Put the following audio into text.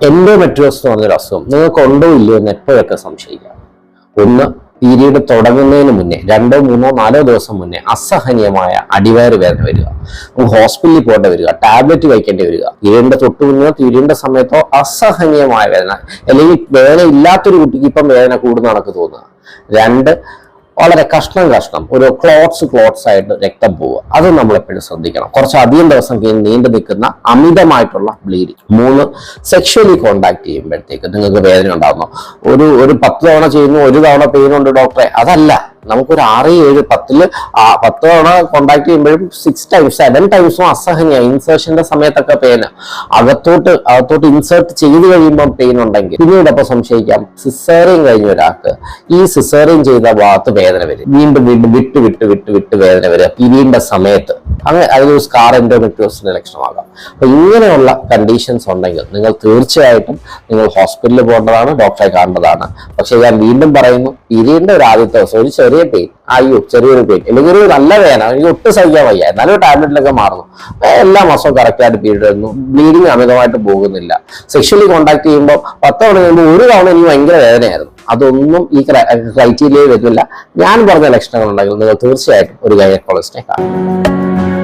Endometriosis എന്ന് പറഞ്ഞൊരു അസുഖം നിങ്ങൾക്ക് ഉണ്ടോ ഇല്ലയോ എന്ന് എപ്പോഴൊക്കെ സംശയിക്കാം. ഒന്ന്, പീരീഡ് തുടങ്ങുന്നതിന് മുന്നേ 2, 3, 4 ദിവസം മുന്നേ അസഹനീയമായ അടിവയറ് വേദന വരിക, ഹോസ്പിറ്റലിൽ പോകേണ്ടി വരിക, ടാബ്ലറ്റ് കഴിക്കേണ്ടി വരിക, പീരീഡിന്റെ തൊട്ട് മുന്നോ പീരീഡിന്റെ സമയത്തോ അസഹനീയമായ വേദന, അല്ലെങ്കിൽ വേദന ഇല്ലാത്തൊരു കുട്ടിക്ക് ഇപ്പം വേദന കൂടുന്ന കണക്ക് തോന്നുക. 2, വളരെ കഷ്ണം ഒരു ക്ലോട്ട്സ് ആയിട്ട് രക്തം പോവുക. അത് നമ്മൾ എപ്പോഴും ശ്രദ്ധിക്കണം. കുറച്ചധികം ദിവസം നീണ്ടു നിൽക്കുന്ന അമിതമായിട്ടുള്ള ബ്ലീഡിങ്. 3, സെക്ഷലി കോണ്ടാക്ട് ചെയ്യുമ്പോഴത്തേക്ക് നിങ്ങൾക്ക് വേദന ഉണ്ടാകുന്നു. ഒരു 10 തവണ ചെയ്യുന്നു, 1 തവണ പെയിൻ ഉണ്ട് ഡോക്ടറെ, അതല്ല. നമുക്കൊരു 6, 7, 10 തവണ കോണ്ടാക്ട് ചെയ്യുമ്പോഴും 6 times 7 ടൈംസും അസഹനീയ ഇൻസേർഷന്റെ സമയത്തൊക്കെ പെയിന്, അകത്തോട്ട് ഇൻസേർട്ട് ചെയ്ത് കഴിയുമ്പോൾ പെയിൻ ഉണ്ടെങ്കിൽ പിന്നീട് അപ്പൊ സംശയിക്കാം സിസേറിയൻ കഴിഞ്ഞ ഒരാൾക്ക് ഈ സിസേറിയൻ ചെയ്ത ഭാഗത്ത് വേദന വരും, വീണ്ടും വിട്ട് വേദന വരിക പീരീഡിന്റെ സമയത്ത്. അങ്ങനെ അതൊരു സ്കാർ എൻഡോമെട്രിയോസിന്റെ ലക്ഷണമാകാം. അപ്പൊ ഇങ്ങനെയുള്ള കണ്ടീഷൻസ് ഉണ്ടെങ്കിൽ നിങ്ങൾ തീർച്ചയായിട്ടും നിങ്ങൾ ഹോസ്പിറ്റലിൽ പോകേണ്ടതാണ്, ഡോക്ടറെ കാണേണ്ടതാണ്. പക്ഷെ ഞാൻ വീണ്ടും പറയുന്നു, പീരീഡിന്റെ ഒരു ആദ്യത്തെ ദിവസം ഒരു ചെറിയ പെയിൻ, ചെറിയൊരു പെയിൻ, അല്ലെങ്കിൽ ഒരു നല്ല വേദന, എനിക്ക് ഒട്ടും സഹിക്കാൻ വയ്യ, എന്നാലും ടാബ്ലറ്റിലൊക്കെ മാറുന്നു, എല്ലാ മാസവും കറക്റ്റായിട്ട് പീരീഡ് വരുന്നു, ബ്ലീഡിങ് അമിതമായിട്ട് പോകുന്നില്ല, സെക്ഷലി കോണ്ടാക്ട് ചെയ്യുമ്പോൾ 10 തവണ കഴിയുമ്പോൾ 1 തവണ എനിക്ക് ഭയങ്കര വേദനയായിരുന്നു, അതൊന്നും ഈ ക്രൈറ്റീരിയയിൽ വരുന്നില്ല. ഞാൻ പറഞ്ഞ ലക്ഷണങ്ങൾ ഉണ്ടെങ്കിൽ നിങ്ങൾ തീർച്ചയായിട്ടും ഒരു ഗൈനക്കോളജിസ്റ്റിനെ കാണും.